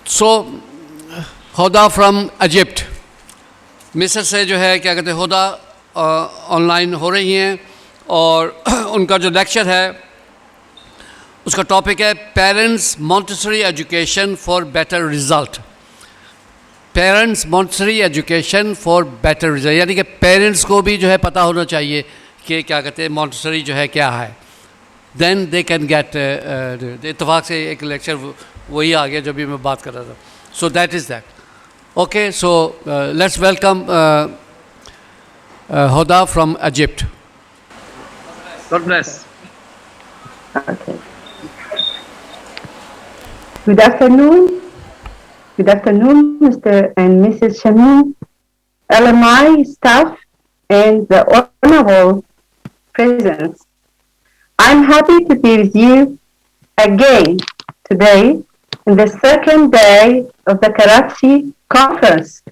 So, Hoda from Egypt. मिस्र से जो है क्या कहते हैं होदा ऑनलाइन हो रही हैं और उनका जो लेक्चर है उसका टॉपिक है parents Montessori education for better result. Parents Montessori education for better result, यानी कि पेरेंट्स को भी जो है पता होना चाहिए कि क्या कहते हैं मॉन्टेसरी जो है क्या है। देन दे कैन गेट, इत्तेफाक से एक लेक्चर वही आ गया जो भी मैं बात कर रहा था। So that is that. Okay, so let's welcome Hoda from Egypt. God bless. Okay. Good afternoon. Good afternoon, Mr. and Mrs. Shamin, LMI staff, and the honorable presence. I'm happy to be with you again today in the second day of the Karachi conference.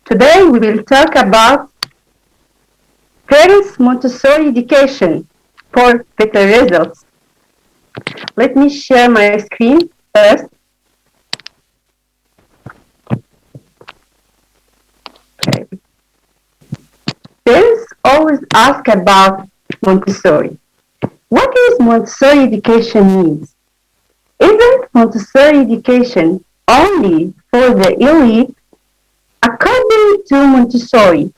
Today we will talk about parents Montessori education for better results. Let me share my screen first. Okay. Parents always ask about Montessori. What is Montessori education means? Isn't Montessori education only for the elite? According to Montessori,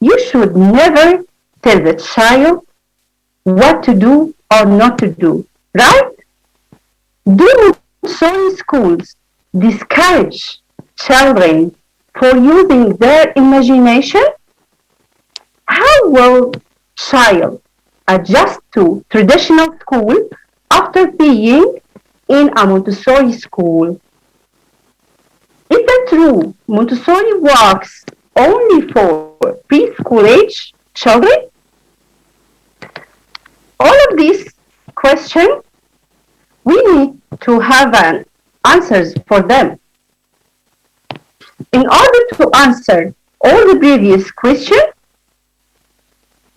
you should never tell the child what to do or not to do, right? Do Montessori schools discourage children for using their imagination? How will child adjust to traditional school after being in a Montessori school? Is that true? Montessori works only for preschool age children? All of these questions, we need to have answers for them. In order to answer all the previous questions,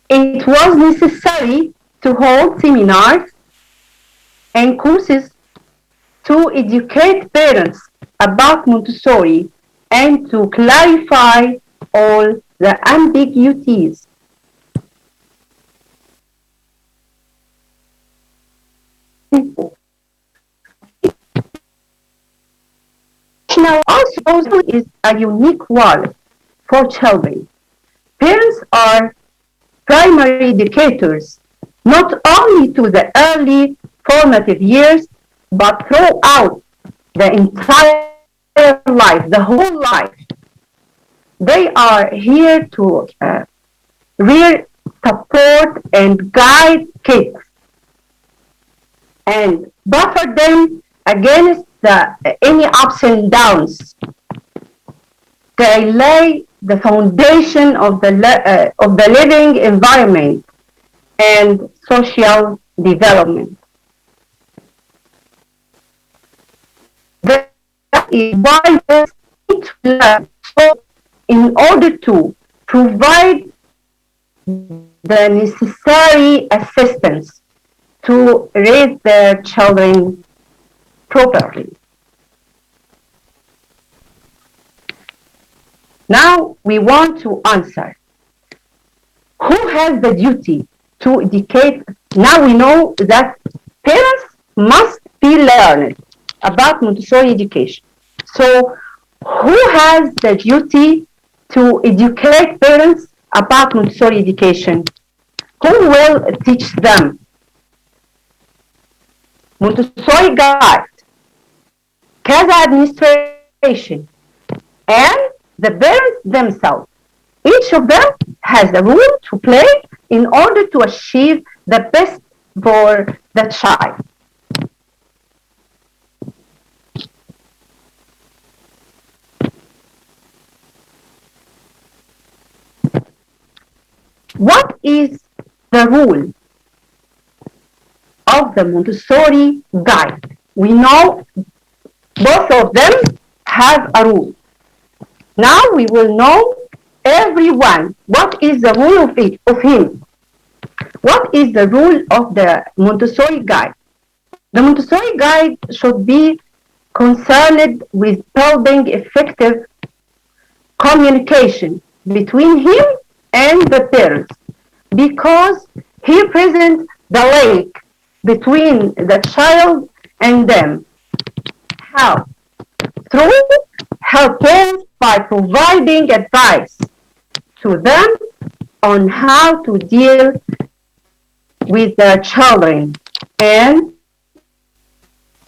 it was necessary to hold seminars and courses to educate parents about Montessori and to clarify all the ambiguities. Now, also is a unique world for children. Parents are primary educators, not only to the early formative years, but throughout the entire life, the whole life. They are here to rear, support, and guide kids and buffer them against any ups and downs. They lay the foundation of the living environment and social development. That is why we need to learn. So, in order to provide the necessary assistance to raise their children properly. Now we want to answer, who has the duty to educate? Now we know that parents must be learned about Montessori education. So who has the duty to educate parents about Montessori education? Who will teach them? Montessori guide, CASA administration, and the parents themselves. Each of them has a role to play in order to achieve the best for the child. What is the rule of the Montessori guide? We know both of them have a rule. Now we will know everyone what is the rule of him. What is the rule of the Montessori guide? The Montessori guide should be concerned with building effective communication between him and the parents because he presents the link between the child and them. How? Through help parents by providing advice to them on how to deal with their children and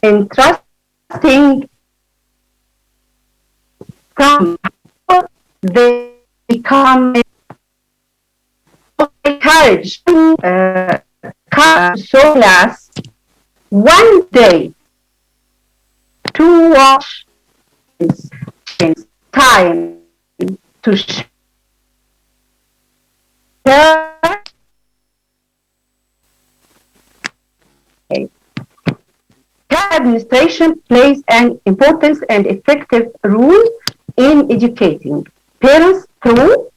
entrusting from they become encouraged to come so class one day to watch time to share administration plays an important and effective role in educating parents through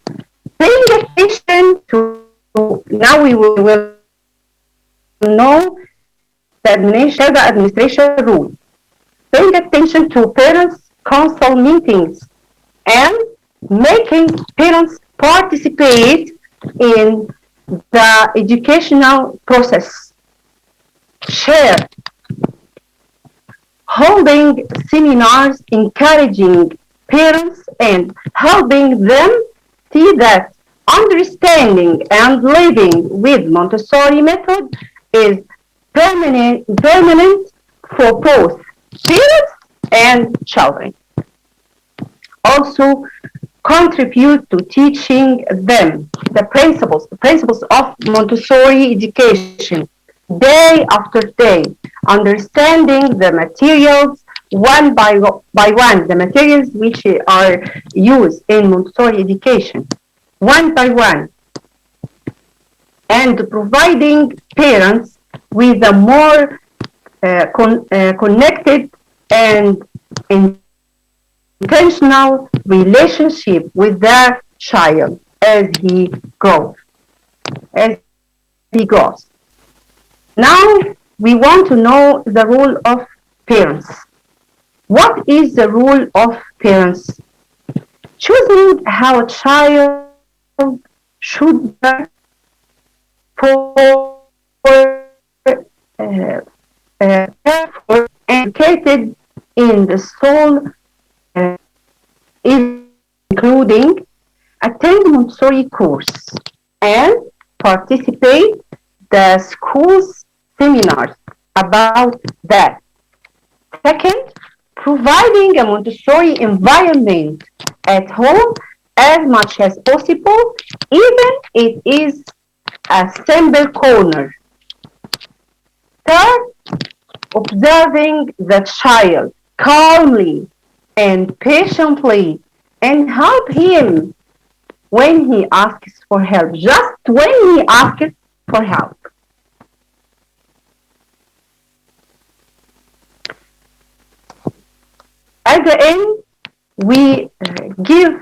paying attention to, now we will know the administration rule, paying attention to parents council meetings and making parents participate in the educational process, share, holding seminars encouraging parents and helping them see that understanding and living with Montessori method is permanent for both parents and children. Also contribute to teaching them the principles of Montessori education day after day, understanding the materials one by one, the materials which are used in Montessori education, one by one, and providing parents with a more connected and intentional relationship with their child as he grows. Now we want to know the role of parents. What is the role of parents? Choosing how a child should learn for educated in the soul, including attend Montessori course and participate the school's seminars about that. Second, providing a Montessori environment at home as much as possible, even if it is a simple corner. Third, observing the child calmly and patiently and help him when he asks for help, just when he asks for help. At the end, we give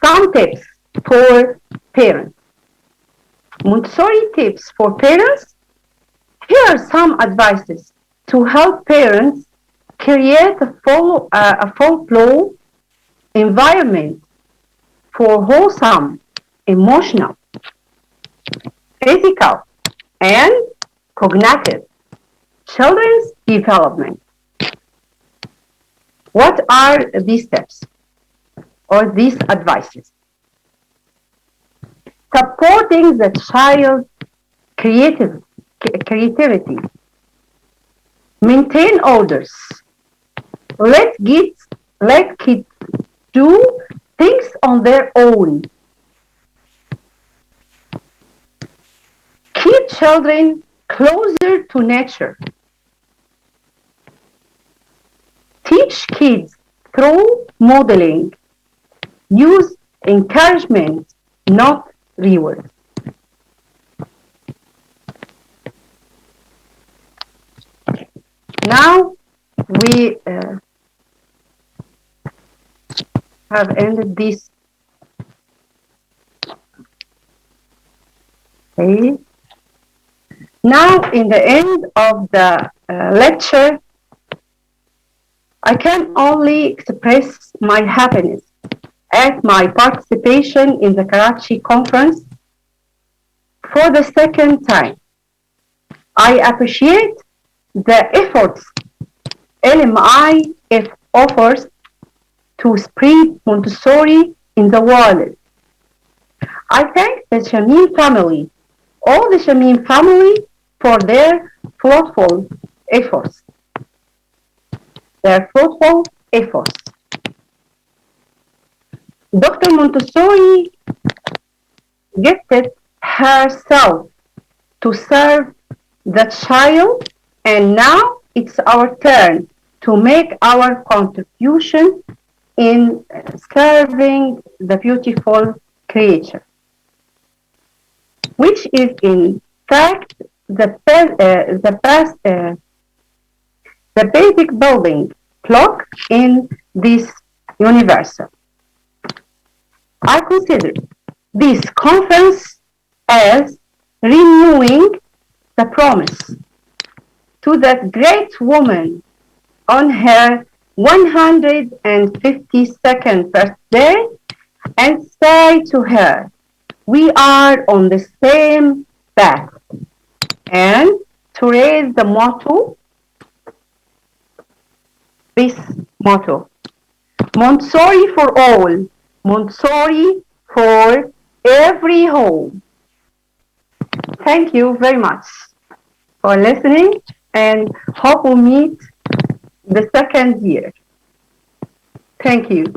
some tips for parents. Montessori tips for parents. Here are some advices to help parents create a full flow environment for wholesome, emotional, physical, and cognitive children's development. What are these steps or these advices? Supporting the child's creativity. Maintain orders. Let kids do things on their own. Keep children closer to nature. Teach kids through modeling. Use encouragement, not rewards. Now we have ended this. Okay. Now, in the end of the lecture, I can only express my happiness at my participation in the Karachi conference for the second time. I appreciate the efforts LMI offers to spread Montessori in the world. I thank the Shamim family, all the Shamim family, for their fruitful efforts. Dr. Montessori gifted herself to serve the child, and now it's our turn to make our contribution in serving the beautiful creature, which is in fact the basic building block in this universe. I consider this conference as renewing the promise to that great woman on her 152nd birthday and say to her, we are on the same path, and to raise the motto, this motto, Montessori for all, Montessori for every home. Thank you very much for listening, and hope we meet the second year. Thank you.